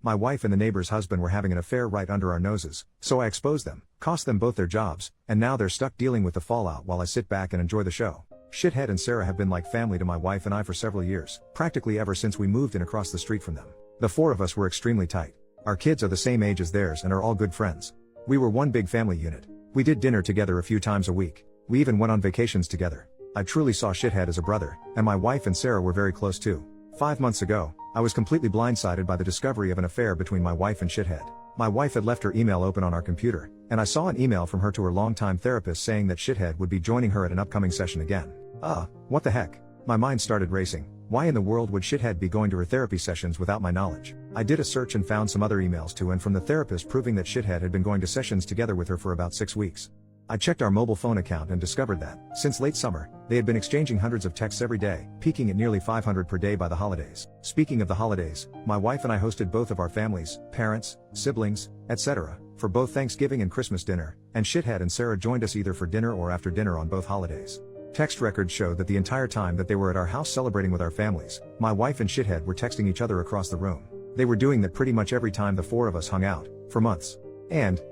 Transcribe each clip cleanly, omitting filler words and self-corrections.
My wife and the neighbor's husband were having an affair right under our noses, so I exposed them, cost them both their jobs, and now they're stuck dealing with the fallout while I sit back and enjoy the show. Shithead and Sarah have been like family to my wife and I for several years, practically ever since we moved in across the street from them. The four of us were extremely tight. Our kids are the same age as theirs and are all good friends. We were one big family unit. We did dinner together a few times a week. We even went on vacations together. I truly saw Shithead as a brother, and my wife and Sarah were very close too. 5 months ago, I was completely blindsided by the discovery of an affair between my wife and Shithead. My wife had left her email open on our computer, and I saw an email from her to her longtime therapist saying that Shithead would be joining her at an upcoming session again. What the heck? My mind started racing. Why in the world would Shithead be going to her therapy sessions without my knowledge? I did a search and found some other emails to and from the therapist proving that Shithead had been going to sessions together with her for about 6 weeks. I checked our mobile phone account and discovered that, since late summer, they had been exchanging hundreds of texts every day, peaking at nearly 500 per day by the holidays. Speaking of the holidays, my wife and I hosted both of our families, parents, siblings, etc., for both Thanksgiving and Christmas dinner, and Shithead and Sarah joined us either for dinner or after dinner on both holidays. Text records showed that the entire time that they were at our house celebrating with our families, my wife and Shithead were texting each other across the room. They were doing that pretty much every time the four of us hung out, for months. And,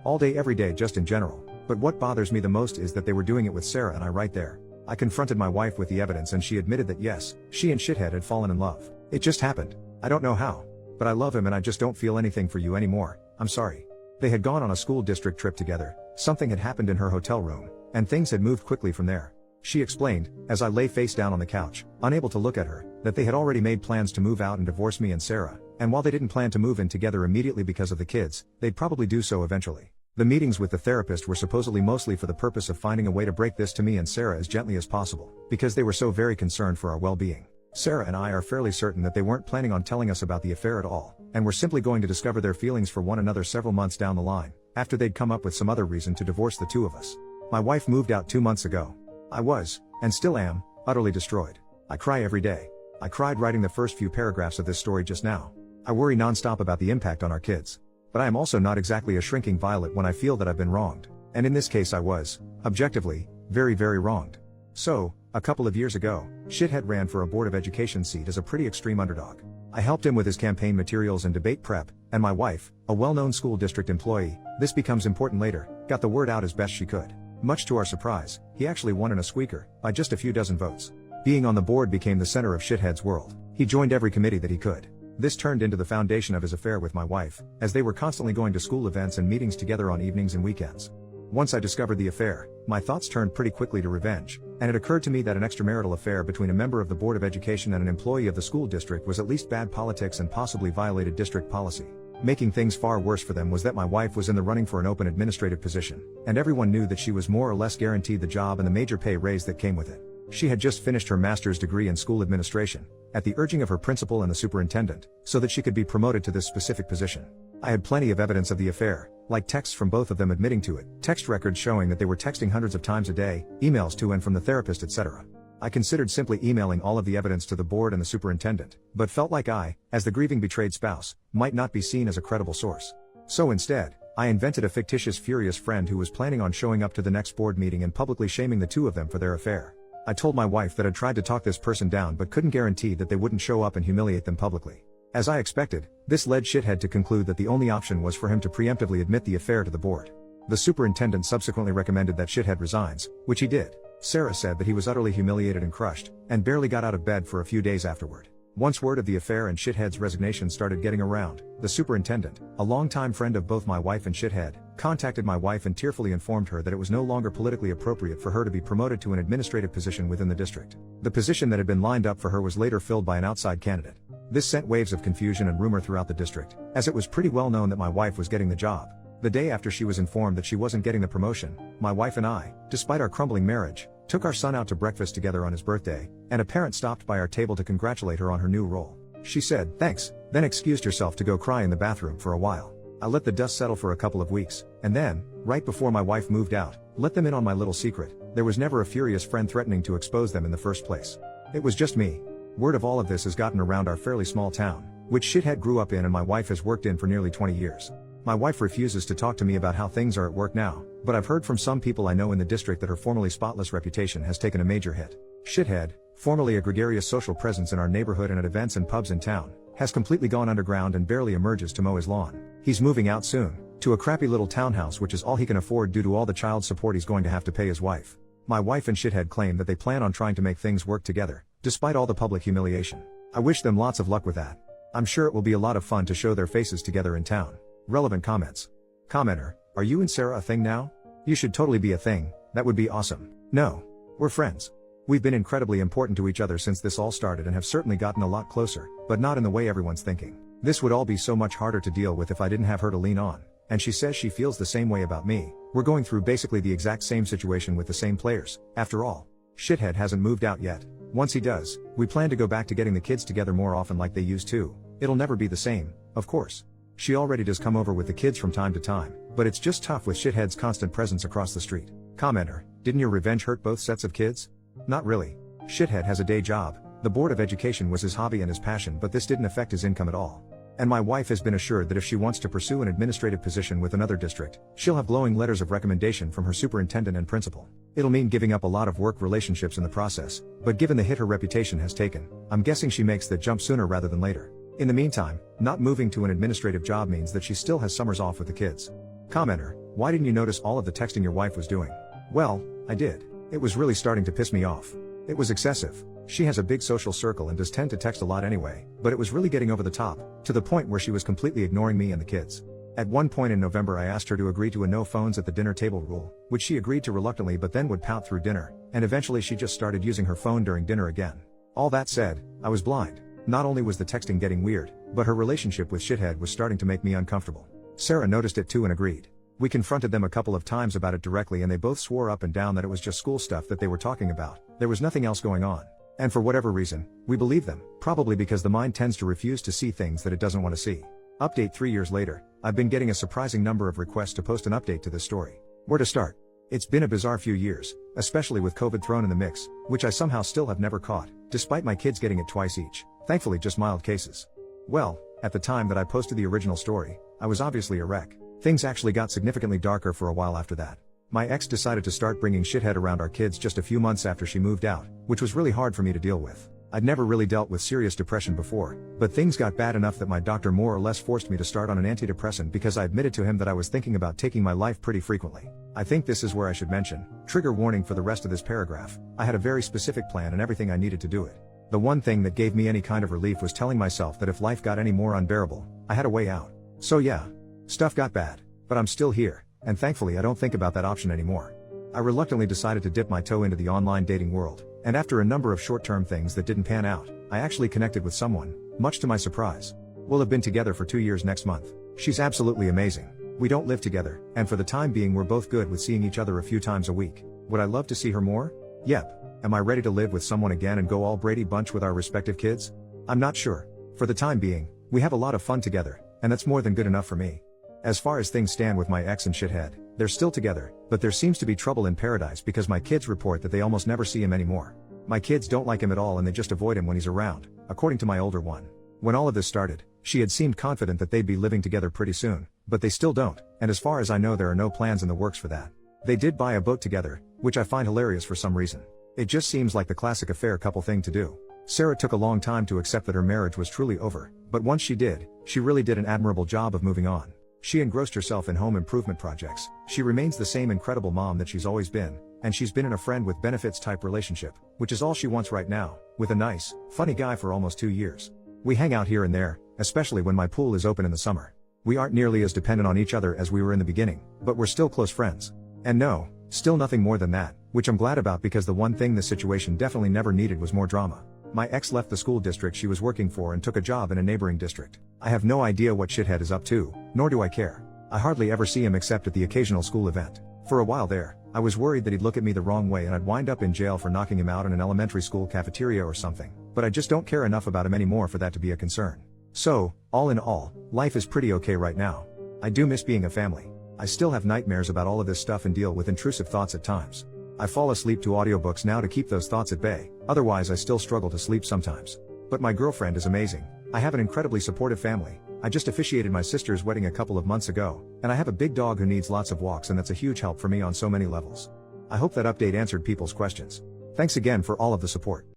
all day every day just in general. But what bothers me the most is that they were doing it with Sarah and I right there. I confronted my wife with the evidence and she admitted that yes, she and Shithead had fallen in love. It just happened. I don't know how. But I love him and I just don't feel anything for you anymore, I'm sorry. They had gone on a school district trip together, something had happened in her hotel room, and things had moved quickly from there. She explained, as I lay face down on the couch, unable to look at her, that they had already made plans to move out and divorce me and Sarah, and while they didn't plan to move in together immediately because of the kids, they'd probably do so eventually. The meetings with the therapist were supposedly mostly for the purpose of finding a way to break this to me and Sarah as gently as possible, because they were so very concerned for our well-being. Sarah and I are fairly certain that they weren't planning on telling us about the affair at all, and were simply going to discover their feelings for one another several months down the line, after they'd come up with some other reason to divorce the two of us. My wife moved out 2 months ago. I was, and still am, utterly destroyed. I cry every day. I cried writing the first few paragraphs of this story just now. I worry nonstop about the impact on our kids. But I am also not exactly a shrinking violet when I feel that I've been wronged. And in this case I was, objectively, very very wronged. So, a couple of years ago, Shithead ran for a Board of Education seat as a pretty extreme underdog. I helped him with his campaign materials and debate prep, and my wife, a well-known school district employee, this becomes important later, got the word out as best she could. Much to our surprise, he actually won in a squeaker, by just a few dozen votes. Being on the board became the center of Shithead's world. He joined every committee that he could. This turned into the foundation of his affair with my wife, as they were constantly going to school events and meetings together on evenings and weekends. Once I discovered the affair, my thoughts turned pretty quickly to revenge, and it occurred to me that an extramarital affair between a member of the Board of Education and an employee of the school district was at least bad politics and possibly violated district policy. Making things far worse for them was that my wife was in the running for an open administrative position, and everyone knew that she was more or less guaranteed the job and the major pay raise that came with it. She had just finished her master's degree in school administration, at the urging of her principal and the superintendent, so that she could be promoted to this specific position. I had plenty of evidence of the affair, like texts from both of them admitting to it, text records showing that they were texting hundreds of times a day, emails to and from the therapist, etc. I considered simply emailing all of the evidence to the board and the superintendent, but felt like I, as the grieving betrayed spouse, might not be seen as a credible source. So instead, I invented a fictitious furious friend who was planning on showing up to the next board meeting and publicly shaming the two of them for their affair. I told my wife that I'd tried to talk this person down but couldn't guarantee that they wouldn't show up and humiliate them publicly. As I expected, this led Shithead to conclude that the only option was for him to preemptively admit the affair to the board. The superintendent subsequently recommended that Shithead resigns, which he did. Sarah said that he was utterly humiliated and crushed, and barely got out of bed for a few days afterward. Once word of the affair and Shithead's resignation started getting around, the superintendent, a longtime friend of both my wife and Shithead, contacted my wife and tearfully informed her that it was no longer politically appropriate for her to be promoted to an administrative position within the district. The position that had been lined up for her was later filled by an outside candidate. This sent waves of confusion and rumor throughout the district, as it was pretty well known that my wife was getting the job. The day after she was informed that she wasn't getting the promotion, my wife and I, despite our crumbling marriage, took our son out to breakfast together on his birthday, and a parent stopped by our table to congratulate her on her new role. She said, "Thanks," then excused herself to go cry in the bathroom for a while. I let the dust settle for a couple of weeks, and then, right before my wife moved out, let them in on my little secret. There was never a furious friend threatening to expose them in the first place. It was just me. Word of all of this has gotten around our fairly small town, which Shithead grew up in and my wife has worked in for nearly 20 years. My wife refuses to talk to me about how things are at work now, but I've heard from some people I know in the district that her formerly spotless reputation has taken a major hit. Shithead, formerly a gregarious social presence in our neighborhood and at events and pubs in town, has completely gone underground and barely emerges to mow his lawn. He's moving out soon, to a crappy little townhouse which is all he can afford due to all the child support he's going to have to pay his wife. My wife and Shithead claim that they plan on trying to make things work together, despite all the public humiliation. I wish them lots of luck with that. I'm sure it will be a lot of fun to show their faces together in town. Relevant comments. Commenter, are you and Sarah a thing now? You should totally be a thing, that would be awesome. No. We're friends. We've been incredibly important to each other since this all started and have certainly gotten a lot closer, but not in the way everyone's thinking. This would all be so much harder to deal with if I didn't have her to lean on, and she says she feels the same way about me. We're going through basically the exact same situation with the same players, after all. Shithead hasn't moved out yet. Once he does, we plan to go back to getting the kids together more often like they used to. It'll never be the same, of course. She already does come over with the kids from time to time, but it's just tough with Shithead's constant presence across the street. Commenter, didn't your revenge hurt both sets of kids? Not really. Shithead has a day job. The Board of Education was his hobby and his passion, but this didn't affect his income at all. And my wife has been assured that if she wants to pursue an administrative position with another district, she'll have glowing letters of recommendation from her superintendent and principal. It'll mean giving up a lot of work relationships in the process, but given the hit her reputation has taken, I'm guessing she makes that jump sooner rather than later. In the meantime, not moving to an administrative job means that she still has summers off with the kids. Commenter, why didn't you notice all of the texting your wife was doing? Well, I did. It was really starting to piss me off. It was excessive. She has a big social circle and does tend to text a lot anyway, but it was really getting over the top, to the point where she was completely ignoring me and the kids. At one point in November I asked her to agree to a no phones at the dinner table rule, which she agreed to reluctantly but then would pout through dinner, and eventually she just started using her phone during dinner again. All that said, I was blind. Not only was the texting getting weird, but her relationship with Shithead was starting to make me uncomfortable. Sarah noticed it too and agreed. We confronted them a couple of times about it directly and they both swore up and down that it was just school stuff that they were talking about. There was nothing else going on. And for whatever reason, we believe them, probably because the mind tends to refuse to see things that it doesn't want to see. Update 3 years later, I've been getting a surprising number of requests to post an update to this story. Where to start? It's been a bizarre few years, especially with COVID thrown in the mix, which I somehow still have never caught, despite my kids getting it twice each. Thankfully just mild cases. Well, at the time that I posted the original story, I was obviously a wreck. Things actually got significantly darker for a while after that. My ex decided to start bringing Shithead around our kids just a few months after she moved out, which was really hard for me to deal with. I'd never really dealt with serious depression before, but things got bad enough that my doctor more or less forced me to start on an antidepressant because I admitted to him that I was thinking about taking my life pretty frequently. I think this is where I should mention, trigger warning for the rest of this paragraph, I had a very specific plan and everything I needed to do it. The one thing that gave me any kind of relief was telling myself that if life got any more unbearable, I had a way out. So yeah, stuff got bad, but I'm still here, and thankfully I don't think about that option anymore. I reluctantly decided to dip my toe into the online dating world, and after a number of short-term things that didn't pan out, I actually connected with someone, much to my surprise. We'll have been together for 2 years next month. She's absolutely amazing. We don't live together, and for the time being we're both good with seeing each other a few times a week. Would I love to see her more? Yep. Am I ready to live with someone again and go all Brady Bunch with our respective kids? I'm not sure. For the time being, we have a lot of fun together, and that's more than good enough for me. As far as things stand with my ex and Shithead, they're still together, but there seems to be trouble in paradise because my kids report that they almost never see him anymore. My kids don't like him at all and they just avoid him when he's around, according to my older one. When all of this started, she had seemed confident that they'd be living together pretty soon, but they still don't, and as far as I know there are no plans in the works for that. They did buy a boat together, which I find hilarious for some reason. It just seems like the classic affair couple thing to do. Sarah took a long time to accept that her marriage was truly over, but once she did, she really did an admirable job of moving on. She engrossed herself in home improvement projects, she remains the same incredible mom that she's always been, and she's been in a friend with benefits type relationship, which is all she wants right now, with a nice, funny guy for almost 2 years. We hang out here and there, especially when my pool is open in the summer. We aren't nearly as dependent on each other as we were in the beginning, but we're still close friends. And no, still nothing more than that, which I'm glad about because the one thing this situation definitely never needed was more drama. My ex left the school district she was working for and took a job in a neighboring district. I have no idea what Shithead is up to, nor do I care. I hardly ever see him except at the occasional school event. For a while there, I was worried that he'd look at me the wrong way and I'd wind up in jail for knocking him out in an elementary school cafeteria or something, but I just don't care enough about him anymore for that to be a concern. So, all in all, life is pretty okay right now. I do miss being a family. I still have nightmares about all of this stuff and deal with intrusive thoughts at times. I fall asleep to audiobooks now to keep those thoughts at bay, otherwise I still struggle to sleep sometimes. But my girlfriend is amazing. I have an incredibly supportive family. I just officiated my sister's wedding a couple of months ago, and I have a big dog who needs lots of walks and that's a huge help for me on so many levels. I hope that update answered people's questions. Thanks again for all of the support.